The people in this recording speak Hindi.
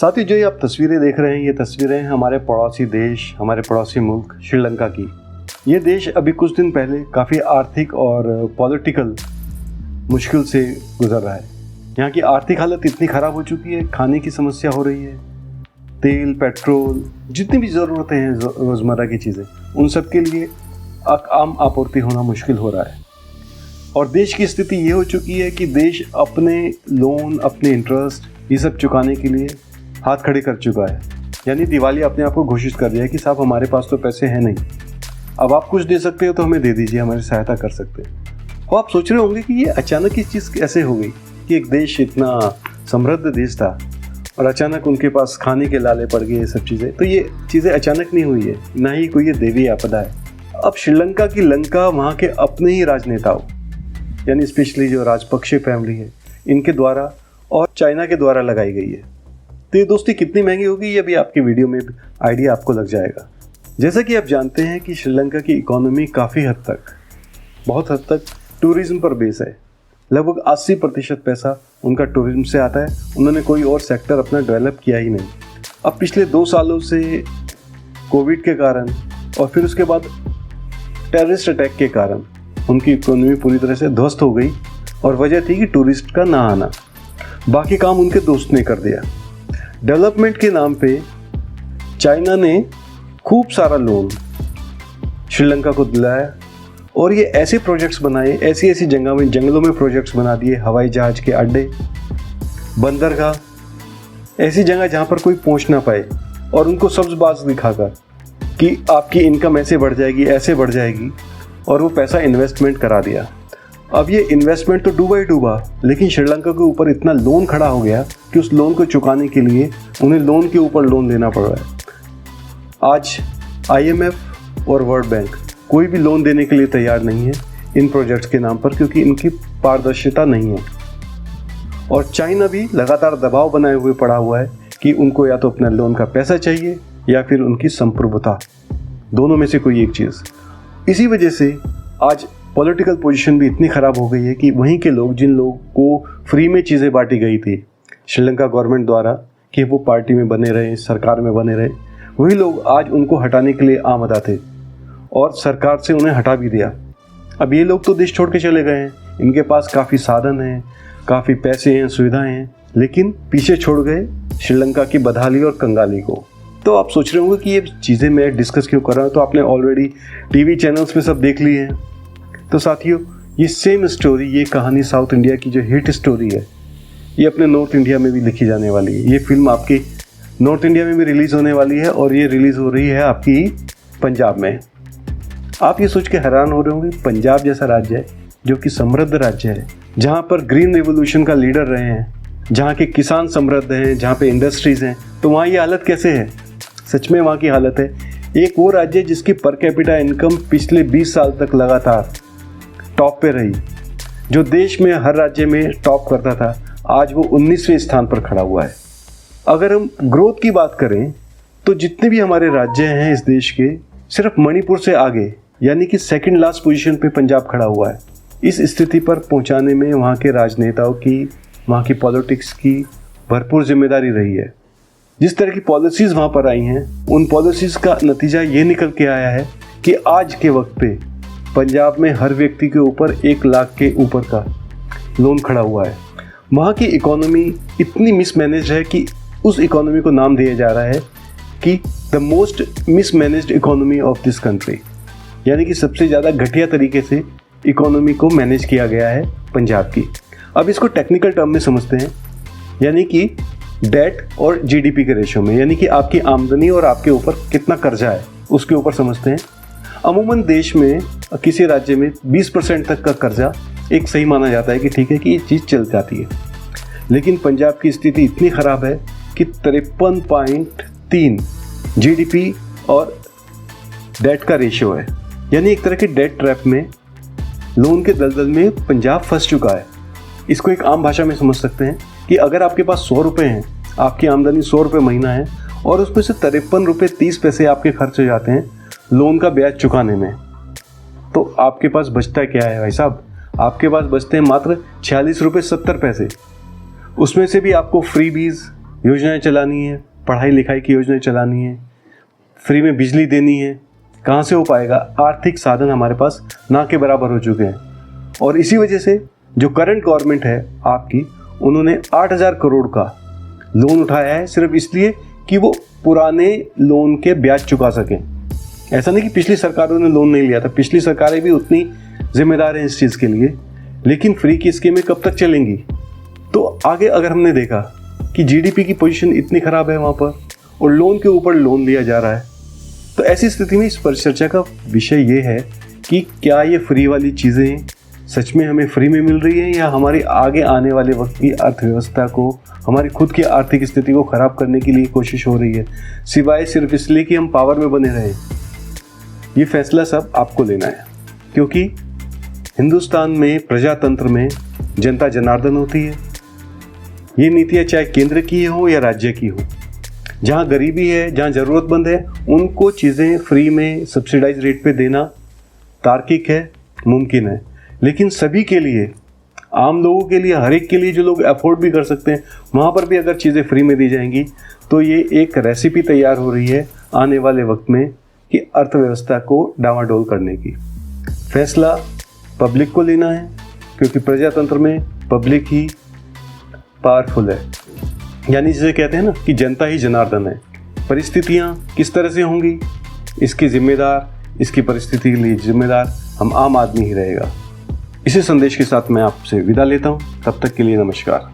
साथ ही जो ये आप तस्वीरें देख रहे हैं, ये तस्वीरें हैं हमारे पड़ोसी देश, हमारे पड़ोसी मुल्क श्रीलंका की। ये देश अभी कुछ दिन पहले काफ़ी आर्थिक और पॉलिटिकल मुश्किल से गुजर रहा है। यहाँ की आर्थिक हालत इतनी ख़राब हो चुकी है, खाने की समस्या हो रही है, तेल, पेट्रोल, जितनी भी ज़रूरतें हैं रोज़मर्रा की चीज़ें, उन सब के लिए आम आपूर्ति होना मुश्किल हो रहा है। और देश की स्थिति ये हो चुकी है कि देश अपने लोन, अपने इंटरेस्ट, ये सब चुकाने के लिए हाथ खड़े कर चुका है। यानी दिवालिया अपने आप को घोषित कर दिया है कि साहब हमारे पास तो पैसे हैं नहीं, अब आप कुछ दे सकते हो तो हमें दे दीजिए, हमारी सहायता कर सकते हैं। और आप सोच रहे होंगे कि ये अचानक इस चीज़ कैसे हो गई कि एक देश इतना समृद्ध देश था और अचानक उनके पास खाने के लाले पड़ गए, ये सब चीज़ें। तो ये चीज़ें अचानक नहीं हुई है, ना ही कोई ये देवी आपदा है। अब श्रीलंका की लंका वहाँ के अपने ही राजनेताओं, यानी स्पेशली जो राजपक्षे फैमिली है, इनके द्वारा और चाइना के द्वारा लगाई गई है। तो ये दोस्ती कितनी महंगी होगी, ये अभी आपकी वीडियो में आइडिया आपको लग जाएगा। जैसा कि आप जानते हैं कि श्रीलंका की इकोनॉमी काफ़ी हद तक, बहुत हद तक टूरिज़्म पर बेस है। लगभग 80% पैसा उनका टूरिज्म से आता है। उन्होंने कोई और सेक्टर अपना डेवलप किया ही नहीं। अब पिछले 2 सालों से कोविड के कारण और फिर उसके बाद टेररिस्ट अटैक के कारण उनकी इकोनॉमी पूरी तरह से ध्वस्त हो गई और वजह थी कि टूरिस्ट का ना आना। बाकी काम उनके दोस्त ने कर दिया। डेवलपमेंट के नाम पे चाइना ने खूब सारा लोन श्रीलंका को दिलाया और ये ऐसे प्रोजेक्ट्स बनाए, ऐसी ऐसी जगह में, जंगलों में प्रोजेक्ट्स बना दिए, हवाई जहाज के अड्डे, बंदरगाह, ऐसी जगह जहाँ पर कोई पहुँच ना पाए, और उनको सब्ज़बाज़ दिखाकर कि आपकी इनकम ऐसे बढ़ जाएगी, ऐसे बढ़ जाएगी, और वो पैसा इन्वेस्टमेंट करा दिया। अब ये इन्वेस्टमेंट तो डूबा ही डूबा, लेकिन श्रीलंका के ऊपर इतना लोन खड़ा हो गया कि उस लोन को चुकाने के लिए उन्हें लोन के ऊपर लोन लेना पड़ रहा है। आज IMF और वर्ल्ड बैंक कोई भी लोन देने के लिए तैयार नहीं है इन प्रोजेक्ट्स के नाम पर, क्योंकि इनकी पारदर्शिता नहीं है। और चाइना भी लगातार दबाव बनाए हुए पड़ा हुआ है कि उनको या तो अपना लोन का पैसा चाहिए या फिर उनकी संप्रभुता, दोनों में से कोई एक चीज़। इसी वजह से आज पॉलिटिकल पोजीशन भी इतनी ख़राब हो गई है कि वहीं के लोग, जिन लोगों को फ्री में चीज़ें बांटी गई थी श्रीलंका गवर्नमेंट द्वारा कि वो पार्टी में बने रहे, सरकार में बने रहे, वही लोग आज उनको हटाने के लिए आमदा थे और सरकार से उन्हें हटा भी दिया। अब ये लोग तो देश छोड़ के चले गए हैं, इनके पास काफ़ी साधन हैं, काफ़ी पैसे हैं, सुविधाएं हैं, लेकिन पीछे छोड़ गए श्रीलंका की बदहाली और कंगाली को। तो आप सोच रहे होंगे कि ये चीज़ें मैं डिस्कस क्यों कर रहा हूँ, तो आपने ऑलरेडी टीवी चैनल्स पे सब देख लिए हैं। तो साथियों, ये सेम स्टोरी, ये कहानी साउथ इंडिया की जो हिट स्टोरी है, ये अपने नॉर्थ इंडिया में भी लिखी जाने वाली है। ये फिल्म आपकी नॉर्थ इंडिया में भी रिलीज़ होने वाली है और ये रिलीज़ हो रही है आपकी पंजाब में। आप ये सोच के हैरान हो रहे होंगे, पंजाब जैसा राज्य है जो कि समृद्ध राज्य है, जहाँ पर ग्रीन रेवोल्यूशन का लीडर रहे हैं, जहाँ के किसान समृद्ध हैं, जहाँ पे इंडस्ट्रीज़ हैं, तो वहाँ ये हालत कैसे है? सच में वहाँ की हालत है। एक वो राज्य जिसकी पर कैपिटा इनकम पिछले 20 साल तक लगातार टॉप पे रही, जो देश में हर राज्य में टॉप करता था, आज वो 19वें स्थान पर खड़ा हुआ है। अगर हम ग्रोथ की बात करें तो जितने भी हमारे राज्य हैं इस देश के, सिर्फ मणिपुर से आगे, यानी कि सेकंड लास्ट पोजीशन पे पंजाब खड़ा हुआ है। इस स्थिति पर पहुंचाने में वहाँ के राजनेताओं की, वहाँ की पॉलिटिक्स की भरपूर जिम्मेदारी रही है। जिस तरह की पॉलिसीज़ वहाँ पर आई हैं, उन पॉलिसीज़ का नतीजा ये निकल के आया है कि आज के वक्त पे पंजाब में हर व्यक्ति के ऊपर 1 लाख के ऊपर का लोन खड़ा हुआ है। वहाँ की इकोनॉमी इतनी मिसमैनेज है कि उस इकोनॉमी को नाम दिया जा रहा है कि the most mismanaged economy of this country, यानी कि सबसे ज़्यादा घटिया तरीके से इकोनॉमी को मैनेज किया गया है पंजाब की। अब इसको टेक्निकल टर्म में समझते हैं, यानी कि डेट और GDP के रेशो में, यानी कि आपकी आमदनी और आपके ऊपर कितना कर्जा है उसके ऊपर समझते हैं। अमूमन देश में किसी राज्य में 20% तक का कर्जा एक सही माना जाता है कि ठीक है कि ये चीज़ चल जाती है, लेकिन पंजाब की स्थिति इतनी ख़राब है कि 53.3 GDP और डेट का रेशियो है। यानी एक तरह के डेट ट्रैप में, लोन के दलदल में पंजाब फंस चुका है। इसको एक आम भाषा में समझ सकते हैं कि अगर आपके पास 100 रुपये हैं, आपकी आमदनी 100 रुपये महीना है और उसमें से 53 रुपये 30 पैसे आपके खर्च हो जाते हैं लोन का ब्याज चुकाने में, तो आपके पास बचता क्या है भाई साहब? आपके पास बचते हैं मात्र 46 रुपये 70 पैसे। उसमें से भी आपको फ्रीबीज, योजनाएं चलानी है, पढ़ाई लिखाई की योजनाएं चलानी है, फ्री में बिजली देनी है, कहाँ से हो पाएगा? आर्थिक साधन हमारे पास ना के बराबर हो चुके हैं। और इसी वजह से जो करंट गवर्नमेंट है आपकी, उन्होंने 8,000 करोड़ का लोन उठाया है सिर्फ इसलिए कि वो पुराने लोन के ब्याज चुका सकें। ऐसा नहीं कि पिछली सरकारों ने लोन नहीं लिया था, पिछली सरकारें भी उतनी जिम्मेदार हैं इस चीज़ के लिए, लेकिन फ्री की स्कीमें कब तक चलेंगी? तो आगे अगर हमने देखा कि जीडीपी की पोजीशन इतनी ख़राब है वहाँ पर और लोन के ऊपर लोन लिया जा रहा है, तो ऐसी स्थिति में इस परिचर्चा का विषय ये है कि क्या ये फ्री वाली चीज़ें सच में हमें फ्री में मिल रही है या हमारी आगे आने वाले वक्त की अर्थव्यवस्था को, हमारी खुद की आर्थिक स्थिति को ख़राब करने के लिए कोशिश हो रही है, सिवाय सिर्फ इसलिए कि हम पावर में बने रहें। ये फैसला सब आपको लेना है, क्योंकि हिंदुस्तान में प्रजातंत्र में जनता जनार्दन होती है। ये नीतियाँ चाहे केंद्र की हो या राज्य की हो, जहाँ गरीबी है, जहाँ ज़रूरतमंद है, उनको चीज़ें फ्री में सब्सिडाइज रेट पे देना तार्किक है, मुमकिन है। लेकिन सभी के लिए, आम लोगों के लिए, हर एक के लिए जो लोग अफोर्ड भी कर सकते हैं, वहाँ पर भी अगर चीज़ें फ्री में दी जाएंगी तो ये एक रेसिपी तैयार हो रही है आने वाले वक्त में कि अर्थव्यवस्था को डामाडोल करने की। फैसला पब्लिक को लेना है, क्योंकि प्रजातंत्र में पब्लिक ही पावरफुल है, यानी जिसे कहते हैं ना कि जनता ही जनार्दन है। परिस्थितियाँ किस तरह से होंगी, इसकी जिम्मेदार, इसकी परिस्थिति के लिए जिम्मेदार हम आम आदमी ही रहेगा। इसी संदेश के साथ मैं आपसे विदा लेता हूँ। तब तक के लिए नमस्कार।